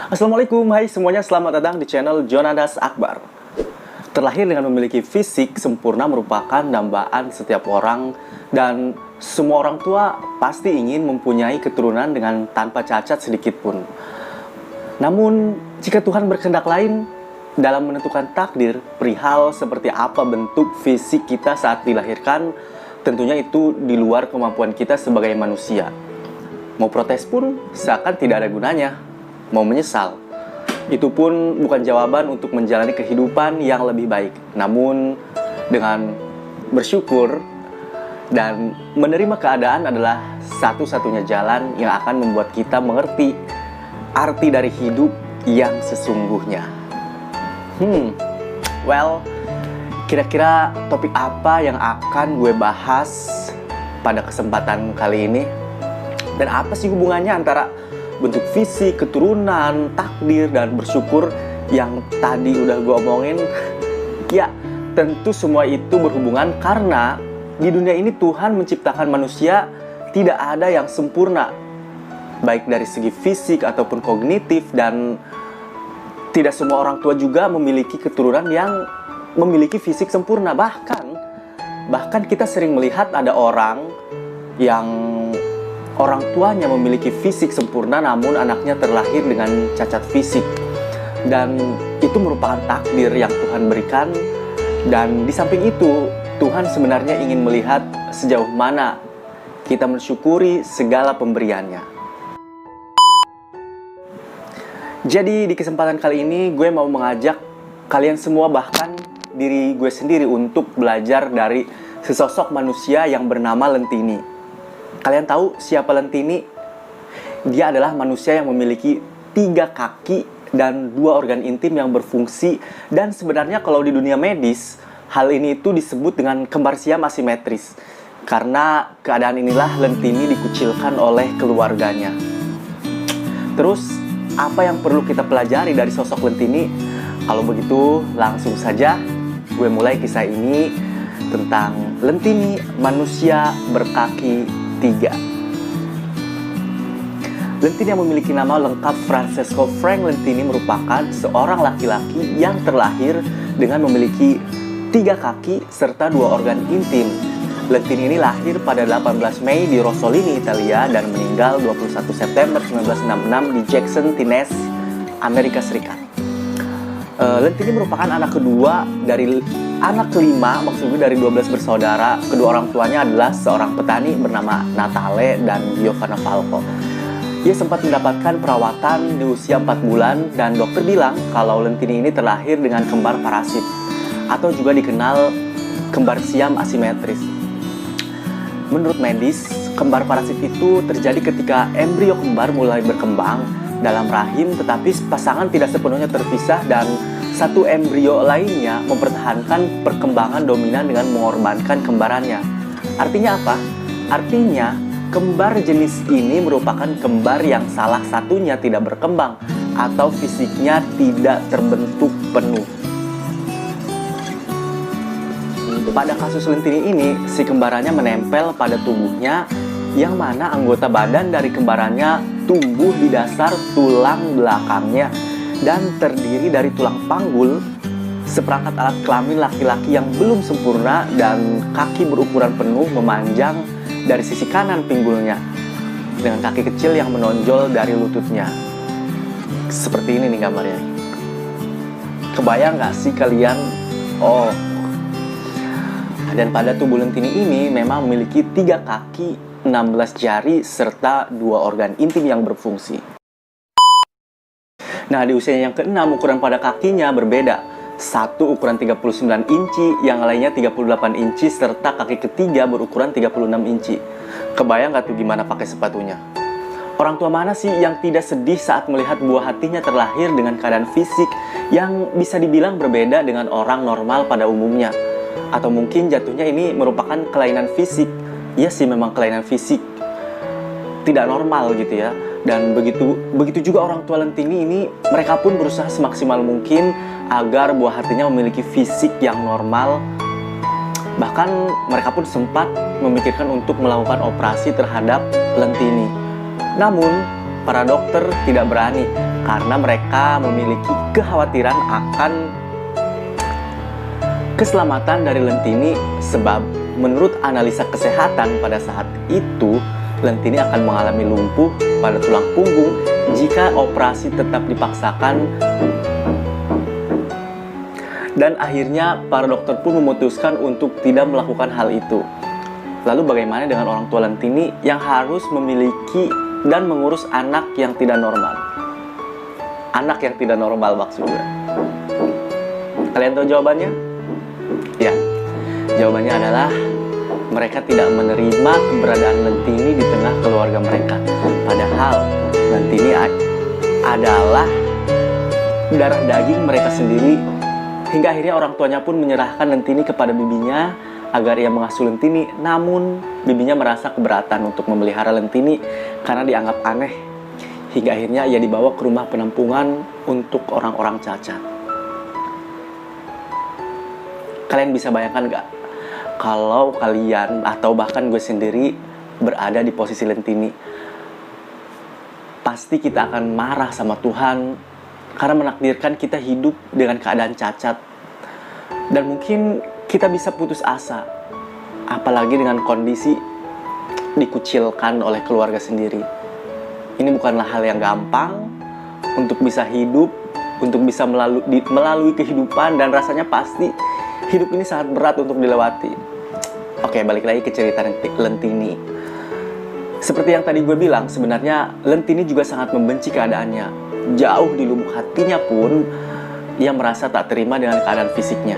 Assalamualaikum, hai semuanya, selamat datang di channel Jonadas Akbar. Terlahir dengan memiliki fisik sempurna merupakan dambaan setiap orang, dan semua orang tua pasti ingin mempunyai keturunan dengan tanpa cacat sedikit pun. Namun, jika Tuhan berkehendak lain dalam menentukan takdir perihal seperti apa bentuk fisik kita saat dilahirkan, tentunya itu di luar kemampuan kita sebagai manusia. Mau protes pun seakan tidak ada gunanya. Mau menyesal, itu pun bukan jawaban untuk menjalani kehidupan yang lebih baik. Namun, dengan bersyukur dan menerima keadaan adalah satu-satunya jalan yang akan membuat kita mengerti arti dari hidup yang sesungguhnya. Kira-kira topik apa yang akan gue bahas pada kesempatan kali ini? Dan apa sih hubungannya antara bentuk fisik, keturunan, takdir, dan bersyukur yang tadi udah gue omongin? Ya, tentu semua itu berhubungan karena di dunia ini Tuhan menciptakan manusia tidak ada yang sempurna, baik dari segi fisik ataupun kognitif, dan tidak semua orang tua juga memiliki keturunan yang memiliki fisik sempurna. Bahkan kita sering melihat ada orang yang orang tuanya memiliki fisik sempurna namun anaknya terlahir dengan cacat fisik. Dan itu merupakan takdir yang Tuhan berikan. Dan di samping itu, Tuhan sebenarnya ingin melihat sejauh mana kita mensyukuri segala pemberiannya. Jadi di kesempatan kali ini gue mau mengajak kalian semua, bahkan diri gue sendiri, untuk belajar dari sesosok manusia yang bernama Lentini. Kalian tahu siapa Lentini? Dia adalah manusia yang memiliki 3 kaki dan 2 organ intim yang berfungsi. Dan sebenarnya kalau di dunia medis, hal ini itu disebut dengan kembar siam asimetris. Karena keadaan inilah Lentini dikucilkan oleh keluarganya. Terus, apa yang perlu kita pelajari dari sosok Lentini? Kalau begitu, langsung saja gue mulai kisah ini tentang Lentini, manusia berkaki 3. Lentini yang memiliki nama lengkap Francesco Frank Lentini merupakan seorang laki-laki yang terlahir dengan memiliki 3 kaki serta 2 organ intim. Lentini ini lahir pada 18 Mei di Rossolini, Italia, dan meninggal 21 September 1966 di Jackson, Tennessee, Amerika Serikat. Lentini merupakan anak kedua dari anak kelima, maksudnya dari 12 bersaudara. Kedua orang tuanya adalah seorang petani bernama Natale dan Giovanna Falco. Ia sempat mendapatkan perawatan di usia 4 bulan, dan dokter bilang kalau Lentini ini terlahir dengan kembar parasit, atau juga dikenal kembar siam asimetris. Menurut medis, kembar parasit itu terjadi ketika embrio kembar mulai berkembang dalam rahim, tetapi pasangan tidak sepenuhnya terpisah dan satu embrio lainnya mempertahankan perkembangan dominan dengan mengorbankan kembarannya. Artinya apa? Artinya kembar jenis ini merupakan kembar yang salah satunya tidak berkembang atau fisiknya tidak terbentuk penuh. Pada kasus Lentini ini, si kembarannya menempel pada tubuhnya, yang mana anggota badan dari kembarannya tumbuh di dasar tulang belakangnya dan terdiri dari tulang panggul, seperangkat alat kelamin laki-laki yang belum sempurna, dan kaki berukuran penuh memanjang dari sisi kanan pinggulnya dengan kaki kecil yang menonjol dari lututnya. Seperti ini nih gambarnya. Kebayang gak sih kalian? Dan pada tubuh Lentini ini memang memiliki 3 kaki, 16 jari, serta 2 organ intim yang berfungsi. Nah, di usia yang ke-6, ukuran pada kakinya berbeda. Satu ukuran 39 inci, yang lainnya 38 inci, serta kaki ketiga berukuran 36 inci. Kebayang gak tuh gimana pakai sepatunya? Orang tua mana sih yang tidak sedih saat melihat buah hatinya terlahir dengan keadaan fisik yang bisa dibilang berbeda dengan orang normal pada umumnya? Atau mungkin jatuhnya ini merupakan kelainan fisik. Iya sih, memang kelainan fisik, tidak normal gitu ya. Dan begitu juga orang tua Lentini ini, mereka pun berusaha semaksimal mungkin agar buah hatinya memiliki fisik yang normal. Bahkan mereka pun sempat memikirkan untuk melakukan operasi terhadap Lentini. Namun para dokter tidak berani karena mereka memiliki kekhawatiran akan keselamatan dari Lentini, sebab menurut analisa kesehatan pada saat itu Lentini akan mengalami lumpuh pada tulang punggung jika operasi tetap dipaksakan, dan akhirnya para dokter pun memutuskan untuk tidak melakukan hal itu. Lalu bagaimana dengan orang tua Lentini yang harus memiliki dan mengurus anak yang tidak normal? Anak yang tidak normal maksudnya. Kalian tahu jawabannya? Ya, jawabannya adalah mereka tidak menerima keberadaan Lentini di tengah keluarga mereka. Padahal Lentini adalah darah daging mereka sendiri. Hingga akhirnya orang tuanya pun menyerahkan Lentini kepada bibinya agar ia mengasuh Lentini. Namun bibinya merasa keberatan untuk memelihara Lentini karena dianggap aneh. Hingga akhirnya ia dibawa ke rumah penampungan untuk orang-orang cacat. Kalian bisa bayangkan gak? Kalau kalian atau bahkan gue sendiri berada di posisi Lentini, pasti kita akan marah sama Tuhan karena menakdirkan kita hidup dengan keadaan cacat. Dan mungkin kita bisa putus asa, apalagi dengan kondisi dikucilkan oleh keluarga sendiri. Ini bukanlah hal yang gampang untuk bisa hidup, untuk bisa melalui kehidupan, dan rasanya pasti hidup ini sangat berat untuk dilewati. Oke, balik lagi ke cerita Lentini. Seperti yang tadi gue bilang, sebenarnya Lentini juga sangat membenci keadaannya. Jauh di lubuk hatinya pun, ia merasa tak terima dengan keadaan fisiknya.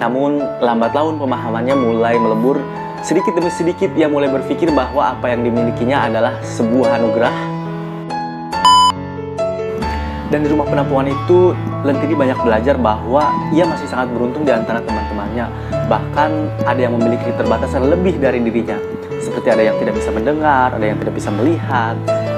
Namun, lambat laun pemahamannya mulai melebur. Sedikit demi sedikit, ia mulai berpikir bahwa apa yang dimilikinya adalah sebuah anugerah. Dan di rumah penampungan itu, Lentini banyak belajar bahwa ia masih sangat beruntung di antara teman-temannya. Bahkan ada yang memiliki keterbatasan lebih dari dirinya. Seperti ada yang tidak bisa mendengar, ada yang tidak bisa melihat,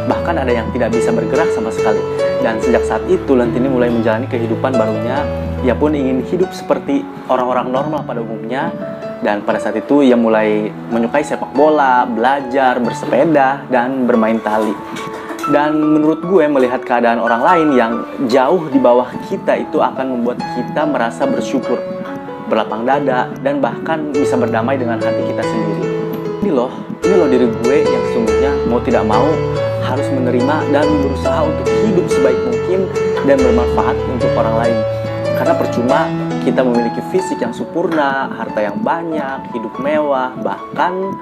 bahkan ada yang tidak bisa bergerak sama sekali. Dan sejak saat itu, Lentini mulai menjalani kehidupan barunya. Ia pun ingin hidup seperti orang-orang normal pada umumnya. Dan pada saat itu, ia mulai menyukai sepak bola, belajar, bersepeda, dan bermain tali. Dan menurut gue, melihat keadaan orang lain yang jauh di bawah kita itu akan membuat kita merasa bersyukur, berlapang dada, dan bahkan bisa berdamai dengan hati kita sendiri. Ini loh diri gue yang sesungguhnya mau tidak mau harus menerima dan berusaha untuk hidup sebaik mungkin dan bermanfaat untuk orang lain. Karena percuma kita memiliki fisik yang sempurna, harta yang banyak, hidup mewah, bahkan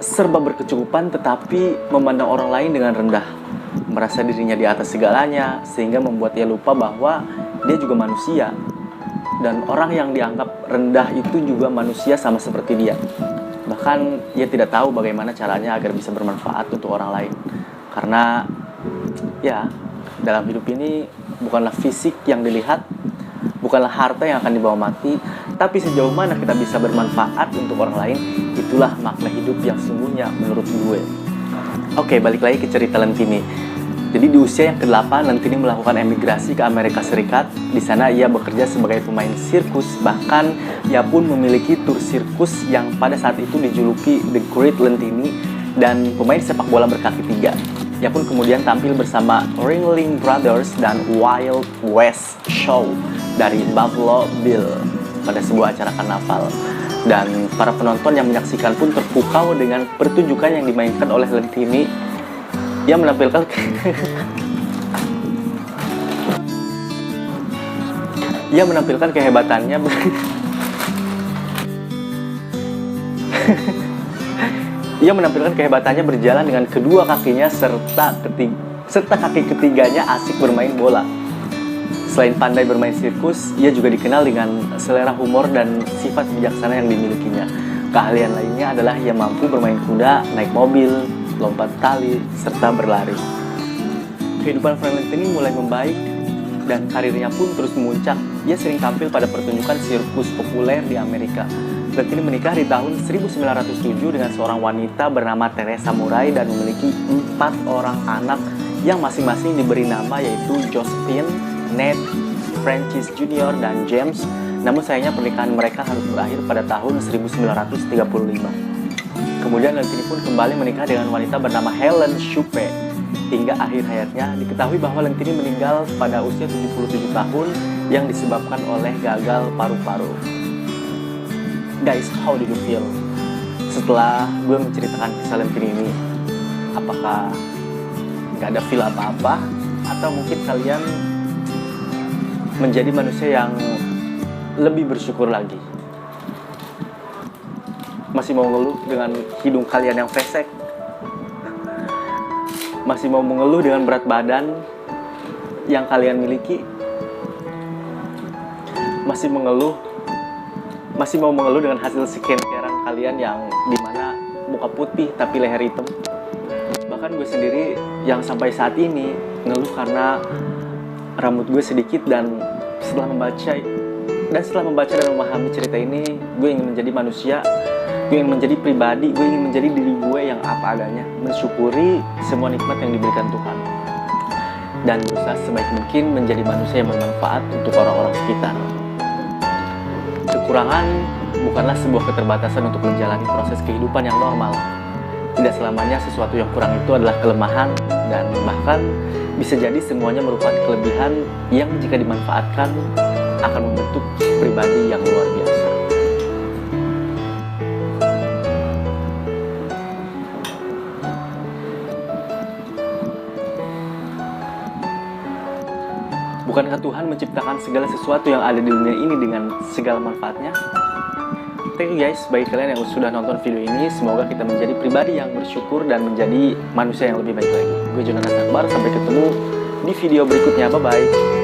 serba berkecukupan, tetapi memandang orang lain dengan rendah, merasa dirinya di atas segalanya, sehingga membuat ia lupa bahwa dia juga manusia, dan orang yang dianggap rendah itu juga manusia sama seperti dia. Bahkan ia tidak tahu bagaimana caranya agar bisa bermanfaat untuk orang lain. Karena ya, dalam hidup ini bukanlah fisik yang dilihat, bukanlah harta yang akan dibawa mati, tapi sejauh mana kita bisa bermanfaat untuk orang lain, itulah makna hidup yang sesungguhnya menurut gue. Oke, balik lagi ke cerita Lentini. Jadi di usia yang ke-8, Lentini melakukan emigrasi ke Amerika Serikat. Di sana ia bekerja sebagai pemain sirkus, bahkan ia pun memiliki tur sirkus yang pada saat itu dijuluki The Great Lentini, dan pemain sepak bola berkaki 3. Ia pun kemudian tampil bersama Ringling Brothers dan Wild West Show dari Buffalo Bill pada sebuah acara karnaval. Dan para penonton yang menyaksikan pun terpukau dengan pertunjukan yang dimainkan oleh Lentini. Ia menampilkan kehebatannya Ia menampilkan kehebatannya berjalan dengan kedua kakinya serta kaki ketiganya asik bermain bola. Selain pandai bermain sirkus, ia juga dikenal dengan selera humor dan sifat bijaksana yang dimilikinya. Keahlian lainnya adalah ia mampu bermain kuda, naik mobil, lompat tali, serta berlari. Kehidupan Frank Lentini mulai membaik dan karirnya pun terus memuncak. Ia sering tampil pada pertunjukan sirkus populer di Amerika. Lentini menikah di tahun 1907 dengan seorang wanita bernama Teresa Murai dan memiliki 4 orang anak yang masing-masing diberi nama, yaitu Josephine, Ned, Francis Jr., dan James. Namun sayangnya pernikahan mereka harus berakhir pada tahun 1935. Kemudian Lentini pun kembali menikah dengan wanita bernama Helen Shupe. Hingga akhir hayatnya diketahui bahwa Lentini meninggal pada usia 77 tahun yang disebabkan oleh gagal paru-paru. Guys, how did you feel setelah gue menceritakan kisah Lentini ini? Apakah gak ada feel apa-apa? Atau mungkin kalian menjadi manusia yang lebih bersyukur lagi? Masih mau ngeluh dengan hidung kalian yang pesek? Masih mau mengeluh dengan berat badan yang kalian miliki? Masih mau mengeluh dengan hasil skincarean kalian yang dimana muka putih tapi leher hitam? Bahkan gue sendiri yang sampai saat ini ngeluh karena rambut gue sedikit, dan setelah membaca dan memahami cerita ini, gue ingin menjadi manusia, gue ingin menjadi pribadi, gue ingin menjadi diri gue yang apa adanya, mensyukuri semua nikmat yang diberikan Tuhan, dan berusaha sebaik mungkin menjadi manusia yang bermanfaat untuk orang-orang sekitar. Kekurangan bukanlah sebuah keterbatasan untuk menjalani proses kehidupan yang normal. Tidak selamanya sesuatu yang kurang itu adalah kelemahan, dan bahkan bisa jadi semuanya merupakan kelebihan yang jika dimanfaatkan akan membentuk pribadi yang luar biasa. Bukankah Tuhan menciptakan segala sesuatu yang ada di dunia ini dengan segala manfaatnya? Thank you guys, bagi kalian yang sudah nonton video ini, semoga kita menjadi pribadi yang bersyukur dan menjadi manusia yang lebih baik lagi. Gue Jonathan Akbar, sampai ketemu di video berikutnya, bye-bye.